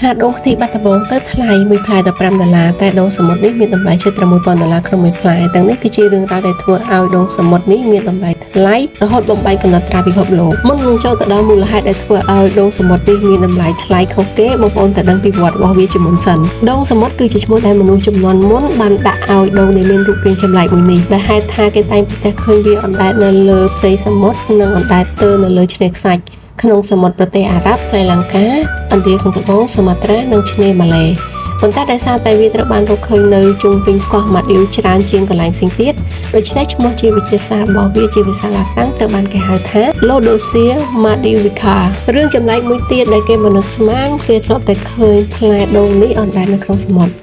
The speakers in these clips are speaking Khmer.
ថាដងខ្ទិះបាត់ដំបងទៅថ្លៃមួយផ្លែ$15តែដងសមុទ្រនេះមានតម្លៃជិត$6,000ក្នុងមួយផ្លែទាំងនេះគឺជារឿងរ៉ាវដែលធ្វើឲ្យដងសមុទ្រនេះមានតម្លៃថ្លៃរហូតបំបែកកំណត់ត្រាពិភពលោកមុននឹងចូលទៅដល់មូលហេតុដែលធ្វើឲ្យដងសមុទ្រនេះមានតម្លៃថ្លៃខុសគេបងប្អូនតែដឹងពីប្រវត្តិរបស់វាជាមុនសិនដងសមុទ្រគឺជាឈ្មោះដែលមនុស្សជំនាន់មុនបានដាក់ឲ្យដងដែលមានរូបរាងចម្លែកមួយនេះដែលហេតុថាគេតែងតែឃើញវាអណ្ដែតនៅលើផ្ទៃសមុទ្រនិងអណ្ដែតទៅនៅលើឆ្នេរខ្សាច់ក្នុងសមុទ្រប្រទេសអារ៉ាប់ស្រីលង្កាឥណ្ឌាខាងត្បូងសូម៉ាត្រានិងឆ្នេរម៉ាឡេប៉ុន្តែដោយសារតែវាត្រូវបានរកឃើញនៅជុំវិញកោះម៉ាឌីវច្រើនជាងកន្លែងផ្សេងទៀតដូច្នេះឈ្មោះជាវិទ្យាសាស្ត្ររបស់វាជាភាសាឡាតាំងត្រូវបានគេហៅថា Lodosia maldivica រឿងចម្លែកមួយទៀតដែលគេមិននឹកស្មានគេធ្លាប់តែឃើញផ្លែដូងនេះអណ្ដែតនៅក្នុងសមុទ្រ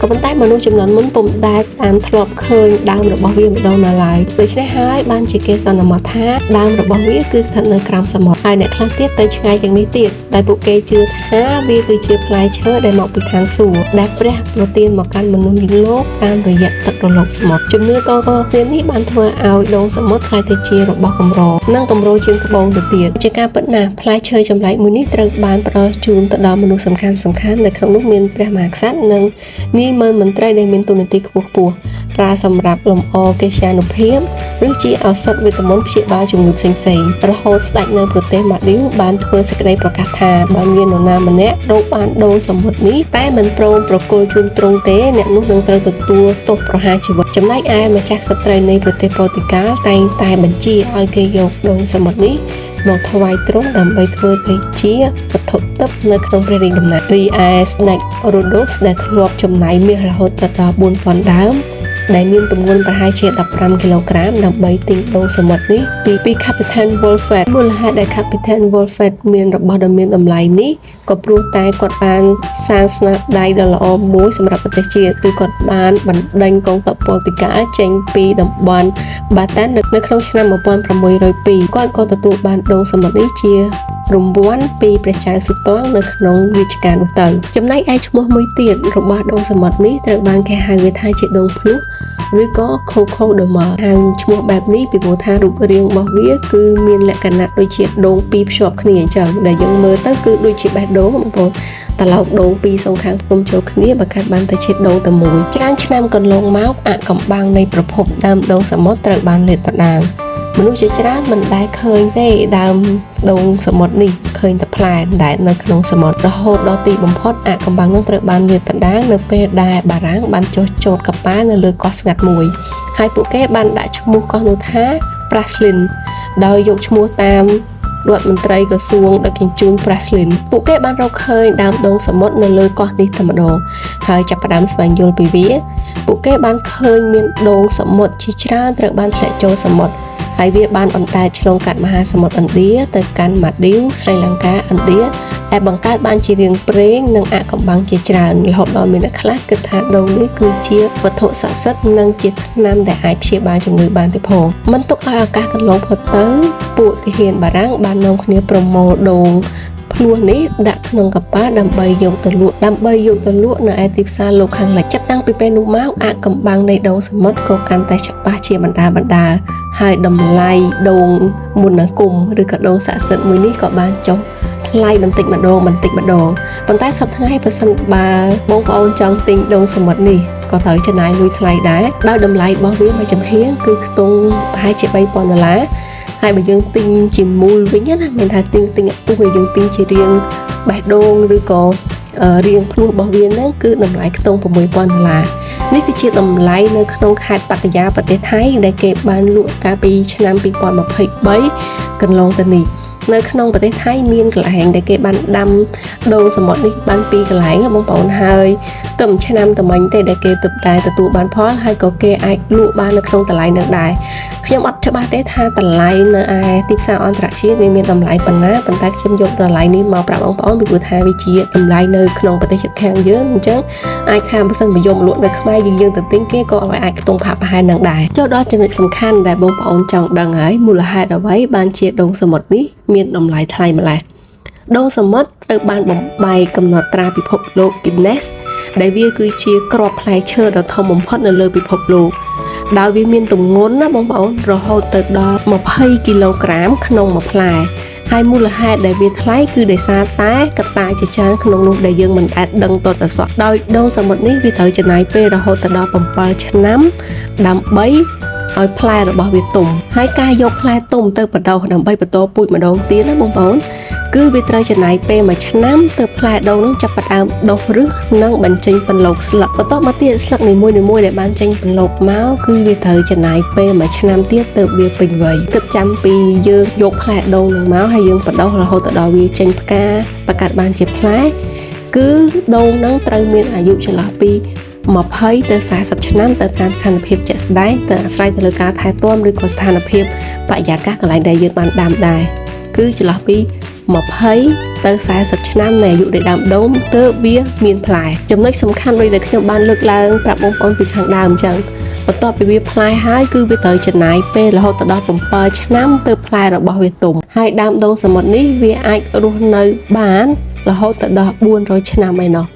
ក៏ប៉ុន្តែមនុស្សចំនួនមុនពុំដែលបានធ្លាប់ឃើញដើមរបស់វាម្ដងនៅឡើយដូច្នេះហើយបានជាគេសន្មតថាដើមរបស់វាគឺស្ថិតនៅក្រោមសមុទ្រហើយអ្នកខ្លះទៀតទៅឆ្ងាយជាងនេះទៀតដែលពួកគេជឿថាវាគឺជាផ្លែឈើដែលមកពីខាងសួគ៌ដែលព្រះប្រទានមកកាន់មនុស្សលោកតាមរយៈទឹករលកសមុទ្រជំនឿតគ្នានេះបានធ្វើឲ្យដងសមុទ្រក្លាយទៅជារបស់កម្រនិងកម្រជាងត្បូងទៅទៀតជាការពិតណាស់ផ្លែឈើចម្លែកមួយនេះត្រូវបានផ្ដល់ជូនទៅដល់មនុស្សសំខាន់ៗដែលក្នុងនោះមានព្រះមហាក្សត្រនិងមើលមន្ត្រីដែលមានតួនាទីខ្ពស់ប្រើសម្រាប់លម្អកិត្យានុភាពឬជាឱសថវេទមន្តព្យាបាលជំងឺផ្សេងៗរហូតស្ដេចនៅប្រទេសម៉ាឌីវបានធ្វើសេចក្តីប្រកាសថាបើមាននរណាម្នាក់រកបានដូងសមុទ្រនេះតែមិនព្រមប្រគល់ជូនទ្រង់ទេអ្នកនោះនឹងត្រូវទទួលទោសប្រហារជីវិតចំណែកឯម្ចាស់ស្ត្រីនៃប្រទេសប៉ូទុយហ្គាល់តែងតែបញ្ជាឲ្យគេយកដូងសមុទ្រនេះមកថ្វាយទ្រង់ដើម្បីធ្វើទៅជាវត្ថុទិព្វនៅក្នុងព្រះរាជដំណាក់រីឯស្ដេចរ៉ូដូហ្វដែលធ្លាប់ចំណាយមាសរហូតដល់4,000ដើមដែលមានទម្ងន់ប្រហែលជា15គីឡូក្រាមដើម្បីទិញដូងសមុទ្រនេះពី Captain Wolfett មូលហេតុដែល Captain Wolfett មានរបស់ដ៏មានតម្លៃនេះក៏ព្រោះតែគាត់បានសាងស្នាដៃដ៏ល្អមួយសម្រាប់ប្រទេសជាតិគឺគាត់បានបណ្ដេញកងទ័ពប៉ូទុយហ្គាល់ចេញពីតំបន់បាតាននៅក្នុងឆ្នាំ1602គាត់ក៏ទទួលបានដូងសមុទ្រនេះជារង្វាន់ពីព្រះចៅស៊ូតងនៅក្នុងរាជការនោះទៅចំណែកឯឈ្មោះមួយទៀតរបស់ដូងសមុទ្រនេះត្រូវបានគេហៅវាថាជាដូងភ្លុះឬក៏ Coco de Mer ហៅឈ្មោះបែបនេះពីព្រោះថារូបរាងរបស់វាគឺមានលក្ខណៈដូចជាដូងពីរភ្ជាប់គ្នាអញ្ចឹងដែលយើងមើលទៅគឺដូចជាបេះដូងបងប្អូនតែឡោកដូងពីរសងខាងផ្គុំចូលគ្នាបើកាត់បានទៅជាដូងតែមួយច្រើនឆ្នាំកន្លងមកអាថ៌កំបាំងនៃប្រភពដើមដូងសមុទ្រត្រូវបានលាតត្រដាងមនុស្សជាច្រើនមិនដែលឃើញទេដើមដូងសមុទ្រនេះឃើញតែផ្លែដែលនៅក្នុងសមុទ្ររហូតដល់ទីបំផុតអាថ៌កំបាំងនឹងត្រូវបានលាតត្រដាងនៅពេលដែលបារាំងបានចុះចោតកប៉ាល់នៅលើកោះស្ងាត់មួយហើយពួកគេបានដាក់ឈ្មោះកោះនោះថា Praslin ដោយយកឈ្មោះតាមរដ្ឋមន្ត្រីក្រសួងដឹកជញ្ជូន Praslin ពួកគេបានរកឃើញដើមដូងសមុទ្រនៅលើកោះនេះតែម្ដងហើយចាប់ផ្ដើមស្វែងយល់ពីវាពួកគេបានឃើញមានដូងសមុទ្រជាច្រើនត្រូវបានធ្លាក់ចូលសមុទ្រហើយវាបានអណ្ដែតឆ្លងកាត់មហាសមុទ្រឥណ្ឌាទៅកាន់ម៉ាឌីវស្រីលង្កាឥណ្ឌាដែលបង្កើតបានជារាងព្រេងនិងអាថ៌កំបាំងជាច្រើនរហូតដល់មានអ្នកខ្លះគិតថាដូងនេះគឺជាវត្ថុស័ក្តិសិទ្ធិនិងជាថ្នាំដែលអាចព្យាបាលជំងឺបានទេផងមិនទុកឲ្យឱកាសកន្លងផុតទៅពួកទាហានបារាំងបាននាំគ្នាប្រមូលដូងភ្លោះនេះដាក់ក្នុងកប៉ាល់ដើម្បីយកទៅលក់នៅឯទីផ្សារលោកខាងលិចចាប់តាំងពីពេលនោះមកអាថ៌កំបាំងនៃដូងសមុទ្រក៏កាន់តែច្បាស់ជាបណ្ដាហើយតម្លៃដូងមុនគមឬក៏ដូងស័ក្តិសិទ្ធិមួយនេះក៏បានចុះថ្លៃបន្តិចម្ដងប៉ុន្តែសប្តាហ៍ថ្ងៃប្រសិនបើបងប្អូនចង់ទិញដូងសមុទ្រនេះក៏ត្រូវចំណាយលុយថ្លៃដែរដោយតម្លៃរបស់វាមួយចំហៀងគឺខ្ទង់ប្រហែលជា$3,000ហើយបើយើងទិញជាមូលវិញណាមានថាទិញពុះយើងទិញជារៀងបេះដូងឬក៏រៀងភ្លោះរបស់វាហ្នឹងគឺតម្លៃខ្ទង់$6,000នេះគឺជាតម្លៃនៅក្នុងខេត្តបាត់យាប្រទេសថៃដែលគេបានលក់កាលពីឆ្នាំ2023កន្លងទៅនេះនៅក្នុងប្រទេសថៃមានកន្លែងដែលគេបានដាំដូងសមុទ្រនេះបាន2កន្លែងបងប្អូនហើយទៅមួយឆ្នាំតែមិញទេដែលគេទើបតែទទួលបានផលហើយក៏គេអាចលក់បាននៅក្នុងតម្លៃនឹងដែរខ្ញុំអត់ច្បាស់ទេថាតម្លៃនៅឯទីផ្សារអន្តរជាតិវាមានតម្លៃប៉ុណ្ណាប៉ុន្តែខ្ញុំយកតម្លៃនេះមកប្រាប់បងប្អូនពីព្រោះថាវាជាតម្លៃនៅក្នុងប្រទេសជិតខាងយើងអញ្ចឹងអាចថាបើសិនបើយកលក់នៅខ្មែរយើងទៅទិញគេក៏អាចខ្ទង់ប្រហែលនឹងដែរចូលដល់ចំណុចសំខាន់ដែលបងប្អូនចង់ដឹងហើយមូលហេតុអ្វីបានជាដូងសមុទ្រនេះមានតម្លៃថ្លៃម្ល៉េះដូងសមុទ្រត្រូវបានបំបែកកំណត់ត្រាពិភពលោក Guinness ដែលវាគឺជាគ្រាប់ផ្លែឈើដ៏ធំបំផុតនៅលើពិភពលោកដោយវាមានទម្ងន់ណាបងប្អូនរហូតទៅដល់20គីឡូក្រាមក្នុងមួយផ្លែ ហើយមូលហេតុដែលវាថ្លៃគឺដោយសារតែកត្តាជាច្រើនក្នុងនោះដែលយើងមិនអាចដឹងតទៅសោះដោយដូងសមុទ្រនេះវាត្រូវចំណាយពេលរហូតដល់7ឆ្នាំដើម្បីឲ្យផ្លែរបស់វាទុំហើយការយកផ្លែទុំទៅបដោសដើម្បីបន្តពូជម្ដងទៀតណាបងប្អូនគឺវាត្រូវចំណាយពេល1ឆ្នាំទើបផ្លែដូងនឹងចាប់ផ្ដើមដុះឫសនិងបញ្ចេញពន្លកស្លឹកបន្តមកទៀតស្លឹកនីមួយៗដែលបានចេញពន្លកមកគឺវាត្រូវចំណាយពេល1ឆ្នាំទៀតទើបវាពេញវ័យគិតចាំពីយើងយកផ្លែដូងនឹងមកហើយយើងបដោសរហូតដល់វាចេញផ្កាបង្កើតបានជាផ្លែគឺដូងនឹងត្រូវមានអាយុចន្លោះពី20ទៅ40ឆ្នាំទៅតាមស្ថានភាពជាក់ស្ដែងទៅអាស្រ័យទៅលើការថែទាំឬក៏ស្ថានភាពបរិយាកាសកន្លែងដែលយើងបានដាំដែរគឺចន្លោះពី20ទៅ40ឆ្នាំនៃអាយុនៃដើមដូងទើបវាមានផ្លែចំណុចសំខាន់ដូចដែលខ្ញុំបានលើកឡើងប្រាប់បងប្អូនពីខាងដើមអញ្ចឹងបន្ទាប់ពីវាផ្លែហើយគឺវាត្រូវចំណាយពេលរហូតដល់7ឆ្នាំទើបផ្លែរបស់វាទុំហើយដើមដូងសមុទ្រនេះវាអាចរស់នៅបានរហូតដល់400ឆ្នាំឯណោះ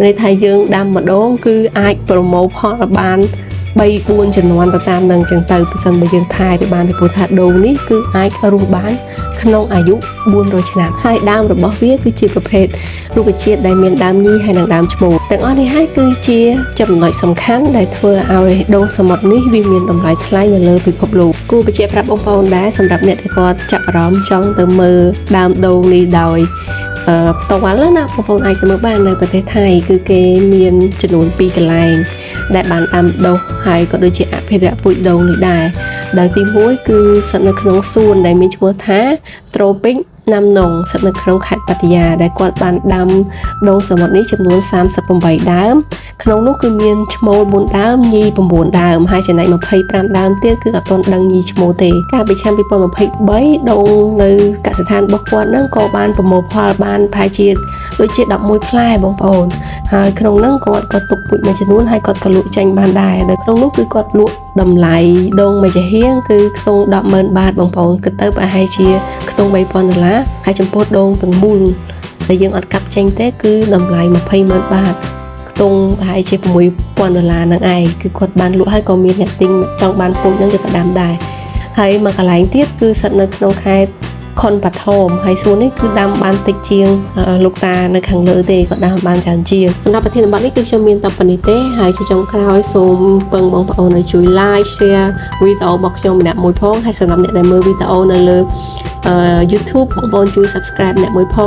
ន័យថាយើងដាំម្ដងគឺអាចប្រមូលផលបាន3-4ជំនាន់ទៅតាមនឹងអញ្ចឹងទៅបើសិនបើយើងថែទៅបានពីព្រោះថាដូងនេះគឺអាចរស់បានក្នុងអាយុ400ឆ្នាំហើយដើមរបស់វាគឺជាប្រភេទរុក្ខជាតិដែលមានដើមញីហើយនិងដើមឈ្មោលទាំងអស់នេះហើយគឺជាចំណុចសំខាន់ដែលធ្វើឲ្យដូងសមុទ្រនេះវាមានតម្លៃថ្លៃនៅលើពិភពលោកគួរបញ្ជាក់ប្រាប់បងប្អូនដែរសម្រាប់អ្នកដែលគាត់ចាប់អារម្មណ៍ចង់ទៅមើលដើមដូងនេះដោយផ្ទាល់ណាបងប្អូនអាចទៅមើលបាននៅប្រទេសថៃគឺគេមានចំនួន2កន្លែងដែលបានដាំដុះហើយក៏ដូចជាអភិរក្សពូជដូងនេះដែរដោយទី1គឺស្ថិតនៅក្នុងសួនដែលមានឈ្មោះថា Tropic ណាំនងស្ថិតនៅក្នុងខេត្តបាត់យាដែលគាត់បានដាំដូងសមុទ្រនេះចំនួន38ដើមក្នុងនោះគឺមានឈ្មោល4ដើមញី9ដើមហើយចំណែក25ដើមទៀតគឺអត់ទាន់ដឹងញីឈ្មោលទេកាលពីឆ្នាំ2023ដូងនៅកសិដ្ឋានរបស់គាត់ហ្នឹងក៏បានប្រមូលផលបានប្រហែលជាដូចជា11ផ្លែបងប្អូនហើយក្នុងហ្នឹងគាត់ក៏ទុកពូជមួយចំនួនហើយគាត់ក៏លក់ចេញបានដែរនៅក្នុងនោះគឺគាត់លក់តម្លៃដូងមួយចាហៀងគឺក្នុង 10,000 បាតបងប្អូនគិតទៅប្រហែលជាក្នុង $3,000 ហើយចំពោះដូងទាំងមូលដែលយើងអត់កាប់ចេញទេគឺតម្លៃ 20,000 បាតខ្ទង់ប្រហែលជា$6,000 នឹងឯងគឺគាត់បានលក់ហើយក៏មានអ្នកទិញចង់បានពូជហ្នឹងយកទៅដាំដែរហើយមួយកន្លែងទៀតគឺស្ថិតនៅក្នុងខេត្តខុនបាថមហើយសួននេះគឺដាំបានតិចជាងលោកតានៅខាងលើទេក៏ដាំបានច្រើនជាងសម្រាប់ប្រធានបទនេះគឺខ្ញុំមានតែប៉ុណ្្នេះទេហើយជាចុងក្រោយសូមពឹងបងប្អូនឲ្យជួយ like share វីដេអូរបស់ខ្ញុំម្នាក់មួយផងហើយសម្រាប់អ្នកដែលមើលវីដេអូនៅលើYouTube បងប្អូនជួយ subscribe អ្នកមួយផង